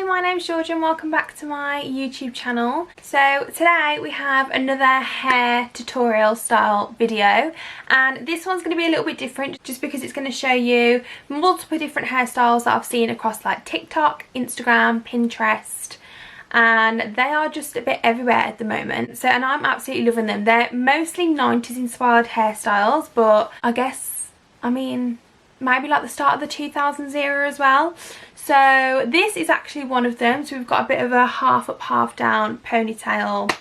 Hi, my name's Georgia and welcome back to my YouTube channel. So today we have another hair tutorial style video, and this one's going to be a little bit different just because it's going to show you multiple different hairstyles that I've seen across like TikTok, Instagram, Pinterest, and they are just a bit everywhere at the moment. So, and I'm absolutely loving them. They're mostly 90s inspired hairstyles, but maybe like the start of the 2000s era as well. So this is actually one of them. So we've got a bit of a half up, half down ponytail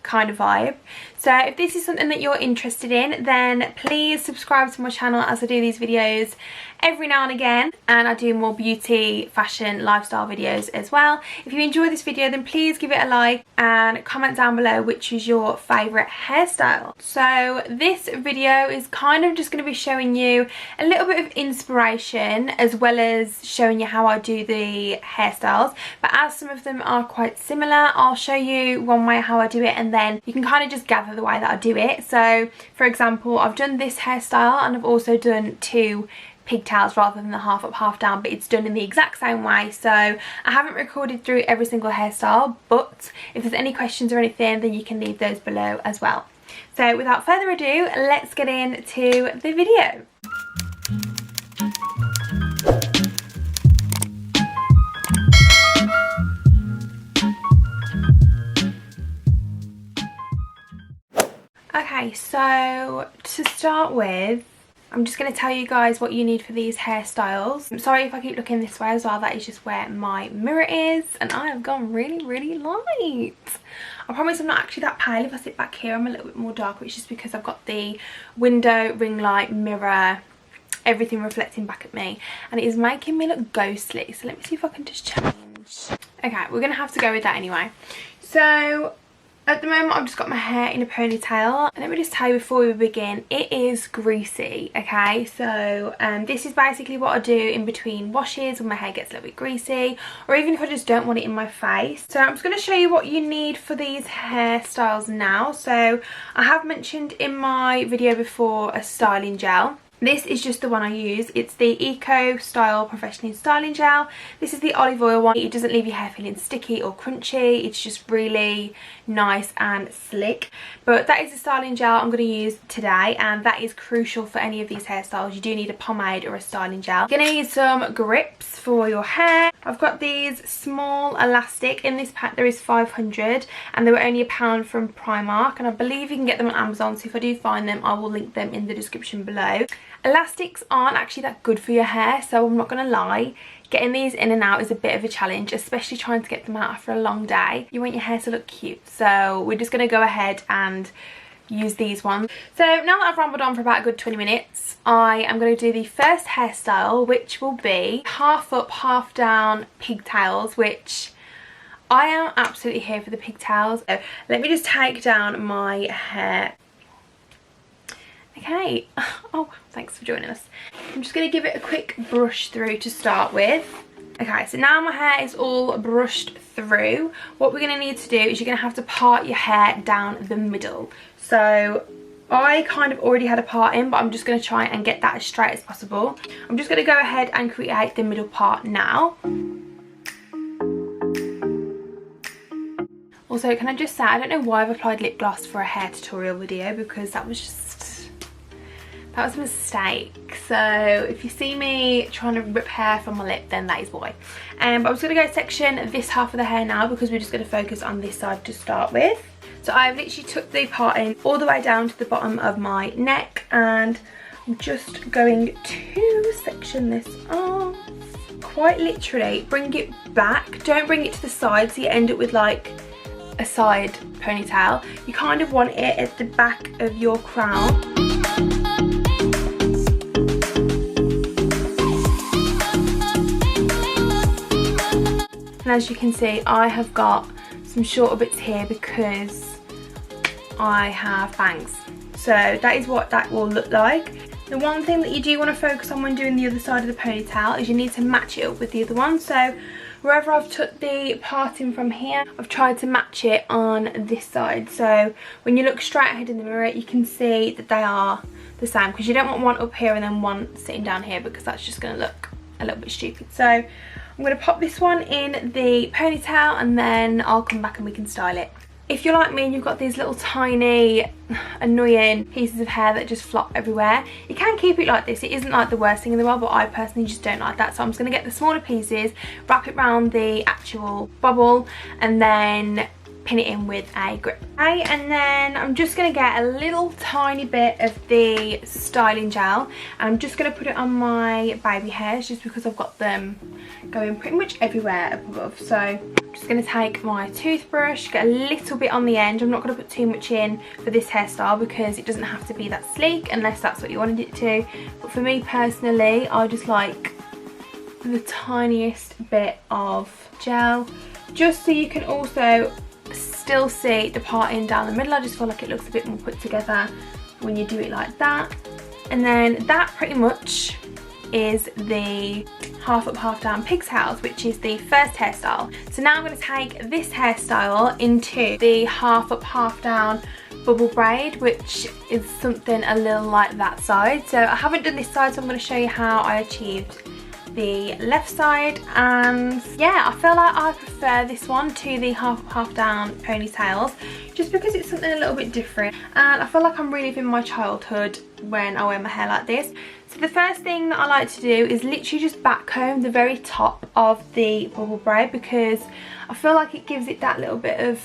kind of vibe. So if this is something that you're interested in, then please subscribe to my channel, as I do these videos every now and again, and I do more beauty, fashion, lifestyle videos as well. If you enjoy this video, then please give it a like and comment down below which is your favourite hairstyle. So this video is kind of just going to be showing you a little bit of inspiration as well as showing you how I do the hairstyles, but as some of them are quite similar, I'll show you one way how I do it and then you can kind of just gather the way that I do it. So for example, I've done this hairstyle and I've also done two pigtails rather than the half up, half down, but it's done in the exact same way. So I haven't recorded through every single hairstyle, but if there's any questions or anything, then you can leave those below as well. So without further ado, let's get into the video. Okay, so to start with, I'm just going to tell you guys what you need for these hairstyles. I'm sorry if I keep looking this way as well, that is just where my mirror is, and I have gone really light. I promise I'm not actually that pale. If I sit back here I'm a little bit more dark, which is because I've got the window, ring light, mirror, everything reflecting back at me, and it is making me look ghostly. So let me see if I can just change. Okay, we're going to have to go with that anyway. So at the moment I've just got my hair in a ponytail, and let me just tell you before we begin, it is greasy, okay? So this is basically what I do in between washes when my hair gets a little bit greasy, or even if I just don't want it in my face. So I'm just going to show you what you need for these hairstyles now. So I have mentioned in my video before a styling gel. This is just the one I use. It's the Eco Style Professional Styling Gel. This is the olive oil one. It doesn't leave your hair feeling sticky or crunchy. It's just really nice and slick. But that is the styling gel I'm going to use today, and that is crucial for any of these hairstyles. You do need a pomade or a styling gel. You're going to need some grips for your hair. I've got these small elastic. In this pack there is 500 and they were only £1 from Primark, and I believe you can get them on Amazon, so if I do find them I will link them in the description below. Elastics aren't actually that good for your hair, so I'm not going to lie. Getting these in and out is a bit of a challenge, especially trying to get them out after a long day. You want your hair to look cute, so we're just going to go ahead and use these ones. So now that I've rambled on for about a good 20 minutes, I am going to do the first hairstyle, which will be half up, half down pigtails, which I am absolutely here for the pigtails. So let me just take down my hair. Okay, oh, thanks for joining us. I'm just going to give it a quick brush through to start with. Okay, so now my hair is all brushed through. What we're going to need to do is you're going to have to part your hair down the middle. So I kind of already had a part in, but I'm just going to try and get that as straight as possible. I'm just going to go ahead and create the middle part now. Also, can I just say, I don't know why I've applied lip gloss for a hair tutorial video, because that was a mistake. So if you see me trying to rip hair from my lip, then that is why. But I'm just going to go section this half of the hair now, because we're just going to focus on this side to start with. So I've literally took the parting all the way down to the bottom of my neck, and I'm just going to section this off. Quite literally bring it back, don't bring it to the side so you end up with like a side ponytail. You kind of want it at the back of your crown. And as you can see, I have got some shorter bits here because I have bangs. So that is what that will look like. The one thing that you do want to focus on when doing the other side of the ponytail is you need to match it up with the other one. So wherever I've took the parting from here, I've tried to match it on this side. So when you look straight ahead in the mirror, you can see that they are the same, because you don't want one up here and then one sitting down here, because that's just going to look a little bit stupid. So I'm I'm going to pop this one in the ponytail and then I'll come back and we can style it. If you're like me and you've got these little tiny annoying pieces of hair that just flop everywhere, you can keep it like this. It isn't like the worst thing in the world, but I personally just don't like that. So I'm just going to get the smaller pieces, wrap it around the actual bobble and then pin it in with a grip. Okay, and then I'm just going to get a little tiny bit of the styling gel and I'm just going to put it on my baby hairs just because I've got them going pretty much everywhere up above. So I'm just going to take my toothbrush, get a little bit on the end. I'm not going to put too much in for this hairstyle because it doesn't have to be that sleek unless that's what you wanted it to. But for me personally, I just like the tiniest bit of gel just so you can also still see the parting down the middle. I just feel like it looks a bit more put together when you do it like that. And then that pretty much is the half up half down pigtails, which is the first hairstyle. So now I'm going to take this hairstyle into the half up half down bubble braid, which is something a little like that side. So I haven't done this side, so I'm going to show you how I achieved the left side. And yeah, I feel like I prefer this one to the half down ponytails just because it's something a little bit different and I feel like I'm reliving my childhood when I wear my hair like this. So the first thing that I like to do is literally just back comb the very top of the bubble braid because I feel like it gives it that little bit of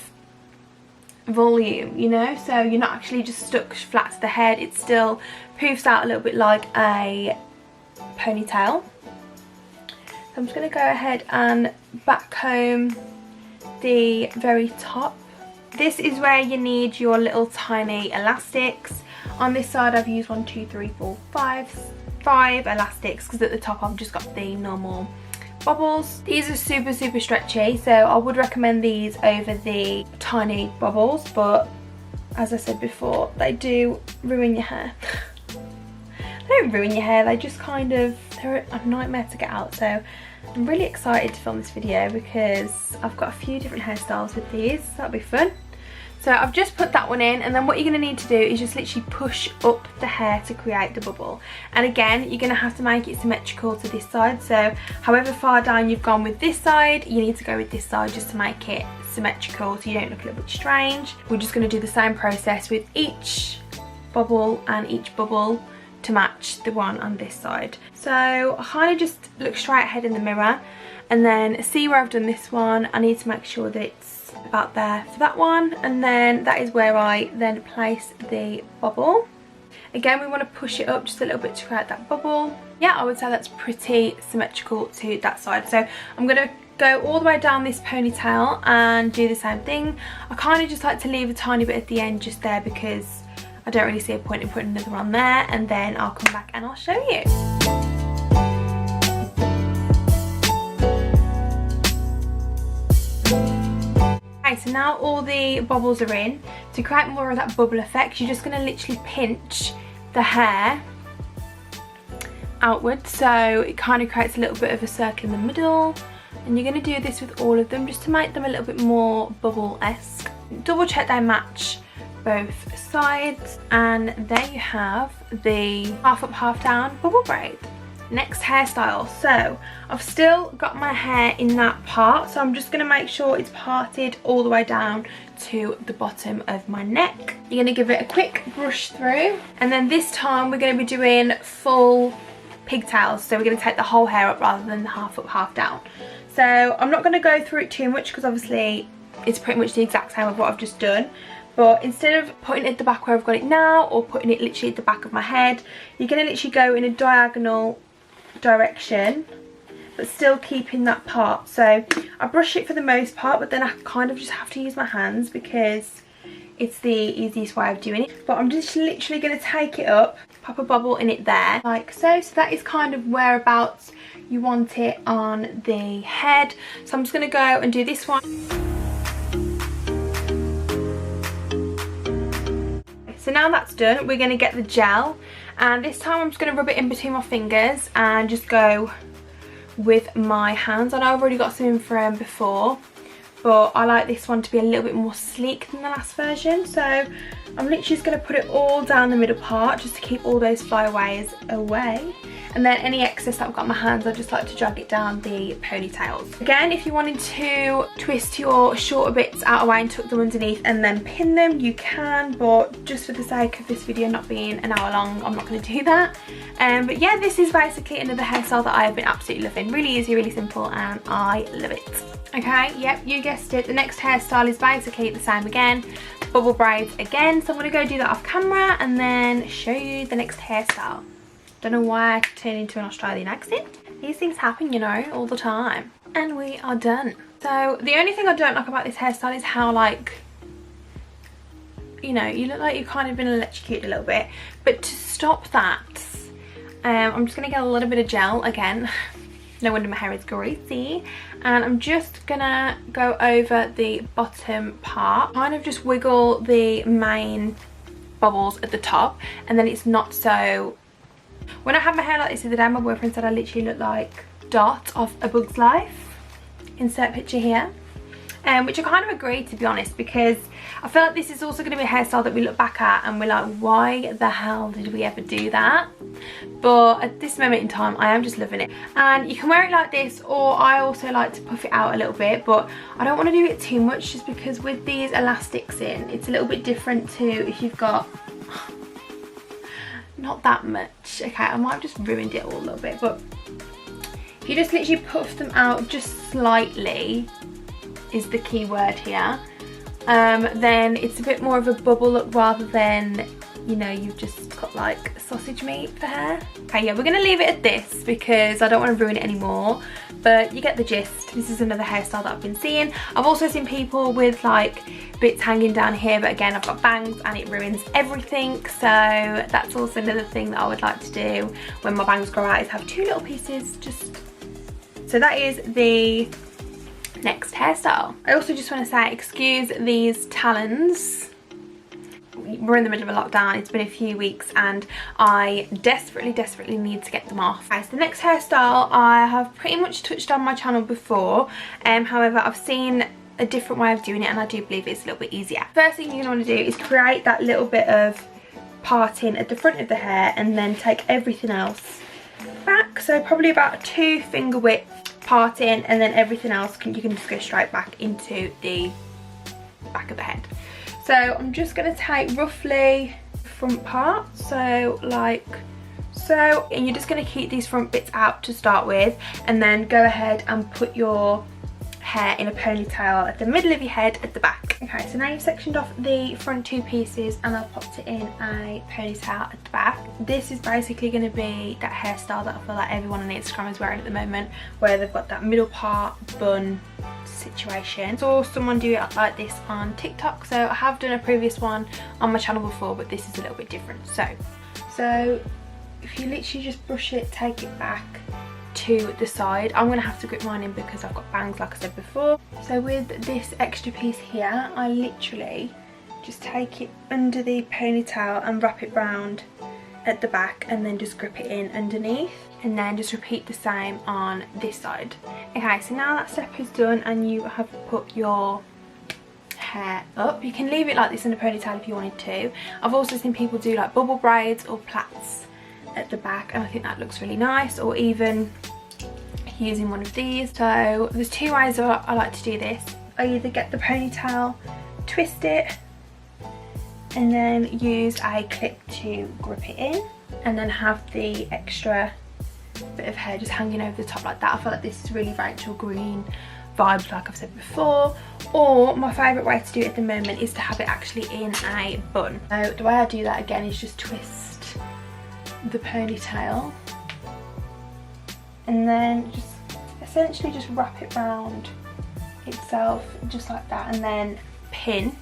volume, you know, so you're not actually just stuck flat to the head, it still poofs out a little bit like a ponytail. I'm just going to go ahead and back comb the very top. This is where you need your little tiny elastics. On this side I've used 1, 2, 3, 4, 5 elastics because at the top I've just got the normal bubbles. These are super stretchy, so I would recommend these over the tiny bubbles, but as I said before, they do ruin your hair. They don't ruin your hair, they just kind of, they're a nightmare to get out. So I'm really excited to film this video because I've got a few different hairstyles with these. That'll be fun. So I've just put that one in, and then what you're going to need to do is just literally push up the hair to create the bubble. And again, you're going to have to make it symmetrical to this side. So however far down you've gone with this side, you need to go with this side just to make it symmetrical so you don't look a little bit strange. We're just going to do the same process with each bubble and each bubble to match the one on this side. So I kind of just look straight ahead in the mirror and then see where I've done this one. I need to make sure that it's about there for that one, and then that is where I then place the bubble. Again, we want to push it up just a little bit to create that bubble. Yeah, I would say that's pretty symmetrical to that side. So I'm going to go all the way down this ponytail and do the same thing. I kind of just like to leave a tiny bit at the end just there because I don't really see a point in putting another on there, and then I'll come back and I'll show you. Okay, so now all the bubbles are in. To create more of that bubble effect, you're just going to literally pinch the hair outwards, so it kind of creates a little bit of a circle in the middle. And you're going to do this with all of them just to make them a little bit more bubble-esque. Double check they match both sides, and there you have the half up half down bubble braid. Next hairstyle. So I've still got my hair in that part, so I'm just going to make sure it's parted all the way down to the bottom of my neck. You're going to give it a quick brush through, and then this time we're going to be doing full pigtails, so we're going to take the whole hair up rather than the half up half down. So I'm not going to go through it too much because obviously it's pretty much the exact same of what I've just done. But instead of putting it at the back where I've got it now, or putting it literally at the back of my head, you're going to literally go in a diagonal direction, but still keeping that part. So I brush it for the most part, but then I kind of just have to use my hands because it's the easiest way of doing it. But I'm just literally going to take it up, pop a bubble in it there, like so. So that is kind of whereabouts you want it on the head. So I'm just going to go and do this one. So now that's done, we're going to get the gel, and this time I'm just going to rub it in between my fingers and just go with my hands. I know I've already got some in from before, but I like this one to be a little bit more sleek than the last version. So I'm literally just going to put it all down the middle part just to keep all those flyaways away. and then any excess that I've got on my hands I just like to drag it down the ponytails. Again, if you wanted to twist your shorter bits out of the way and tuck them underneath and then pin them, you can, but just for the sake of this video not being an hour long, I'm not going to do that. But yeah, this is basically another hairstyle that I have been absolutely loving. Really easy, really simple, and I love it. Okay, yep, you guessed it, the next hairstyle is basically the same again, bubble braids again. So I'm going to go do that off camera and then show you the next hairstyle. Don't know why I turned into an Australian accent. These things happen, you know, all the time. And we are done. So the only thing I don't like about this hairstyle is how, like, you know, you look like you've kind of been electrocuted a little bit. But to stop that, I'm just going to get a little bit of gel again. No wonder my hair is greasy. And I'm just gonna go over the bottom part, kind of just wiggle the main bubbles at the top, and then it's not so... When I had my hair like this the other day, my boyfriend said I literally look like Dot of A Bug's Life. Insert picture here. Which I kind of agree, to be honest, because I feel like this is also going to be a hairstyle that we look back at and we're like, why the hell did we ever do that? But at this moment in time, I am just loving it. And you can wear it like this, or I also like to puff it out a little bit, but I don't want to do it too much just because with these elastics in, it's a little bit different to if you've got not that much. Okay, I might have just ruined it all a little bit, but if you just literally puff them out just slightly, is the key word here, then it's a bit more of a bubble look rather than, you know, you've just got like sausage meat for hair. Okay, yeah, we're gonna leave it at this because I don't want to ruin it anymore, but you get the gist. This is another hairstyle that I've been seeing. I've also seen people with like bits hanging down here, but again, I've got bangs and it ruins everything, so that's also another thing that I would like to do when my bangs grow out, is have two little pieces just... So that is the next hairstyle. I also just want to say, excuse these talons. We're in the middle of a lockdown, it's been a few weeks and I desperately need to get them off. Okay, so the next hairstyle I have pretty much touched on my channel before, however I've seen a different way of doing it and I do believe it's a little bit easier. First thing you're going to want to do is create that little bit of parting at the front of the hair and then take everything else back, so probably about a 2 finger width parting, and then everything else you can just go straight back into the back of the head. So I'm just going to take roughly the front part, so like so, and you're just going to keep these front bits out to start with, and then go ahead and put your hair in a ponytail at the middle of your head at the back. Okay, so now you've sectioned off the front 2 pieces and I've popped it in a ponytail at the back. This is basically going to be that hairstyle that I feel like everyone on Instagram is wearing at the moment, where they've got that middle part bun situation. I saw someone do it like this on TikTok, so I have done a previous one on my channel before, but this is a little bit different. So if you literally just brush it, take it back to the side. I'm going to have to grip mine in because I've got bangs like I said before. So with this extra piece here, I literally just take it under the ponytail and wrap it round at the back and then just grip it in underneath, and then just repeat the same on this side. Okay, so now that step is done and you have put your hair up, you can leave it like this in a ponytail if you wanted to. I've also seen people do like bubble braids or plaits at the back and I think that looks really nice, or even using one of these. So there's 2 ways I like to do this. I either get the ponytail, twist it, and then use a clip to grip it in, and then have the extra bit of hair just hanging over the top like that. I feel like this is really Rachel Green vibes, like I've said before. Or my favourite way to do it at the moment is to have it actually in a bun. So the way I do that again is just twist the ponytail and then just essentially just wrap it round itself just like that, and then pin.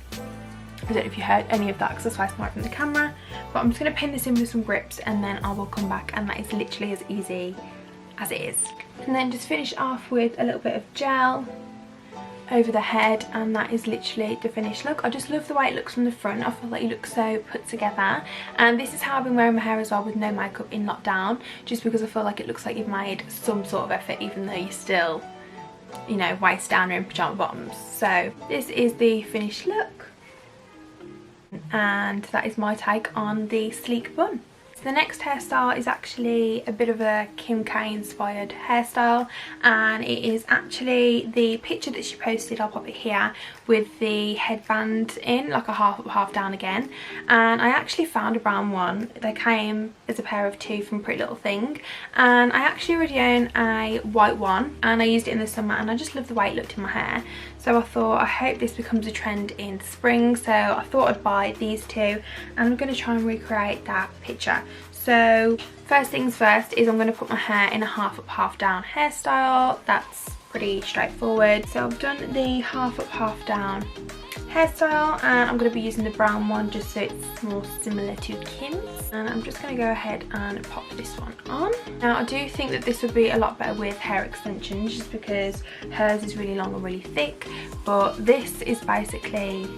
I don't know if you heard any of that because I was facing away from the camera, but I'm just going to pin this in with some grips and then I will come back, and that is literally as easy as it is. And then just finish off with a little bit of gel over the head, and that is literally the finished look. I just love the way it looks from the front. I feel like you look so put together, and this is how I've been wearing my hair as well with no makeup in lockdown, just because I feel like it looks like you've made some sort of effort even though you're still, you know, waist down or in pyjama bottoms. So this is the finished look, and that is my take on the sleek bun. the next hairstyle is actually a bit of a Kim K inspired hairstyle, and it is actually the picture that she posted. I'll pop it here, with the headband in, like a half up half down again. And I actually found a brown one. They came as a pair of two from Pretty Little Thing, and I actually already own a white one, and I used it in the summer and I just love the way it looked in my hair. So I thought, I hope this becomes a trend in spring, so I thought I'd buy these two, and I'm going to try and recreate that picture. So first things first is I'm going to put my hair in a half up half down hairstyle. That's pretty straightforward. So I've done the half up half down hairstyle, and I'm going to be using the brown one just so it's more similar to Kim's. And I'm just going to go ahead and pop this one on. Now I do think that this would be a lot better with hair extensions, just because hers is really long and really thick, but this is basically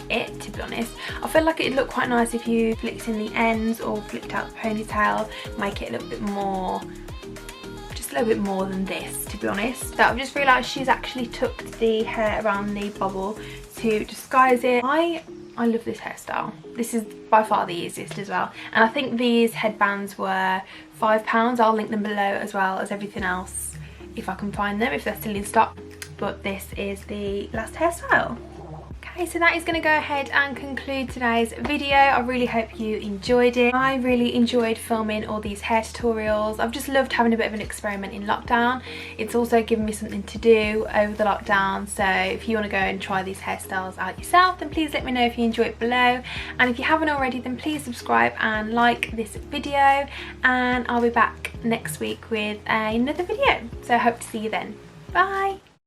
it, to be honest. I feel like it'd look quite nice if you flicked in the ends or flicked out the ponytail, make it a little bit more, just a little bit more than this, to be honest. So I've just realised she's actually tucked the hair around the bobble to disguise it. I love this hairstyle. This is by far the easiest as well, and I think these headbands were £5. I'll link them below, as well as everything else if I can find them, if they're still in stock. But this is the last hairstyle. Okay, so that is going to go ahead and conclude today's video. I really hope you enjoyed it. I really enjoyed filming all these hair tutorials. I've just loved having a bit of an experiment in lockdown. It's also given me something to do over the lockdown, so if you want to go and try these hairstyles out yourself, then please let me know if you enjoy it below. And if you haven't already, then please subscribe and like this video, and I'll be back next week with another video. So I hope to see you then. Bye!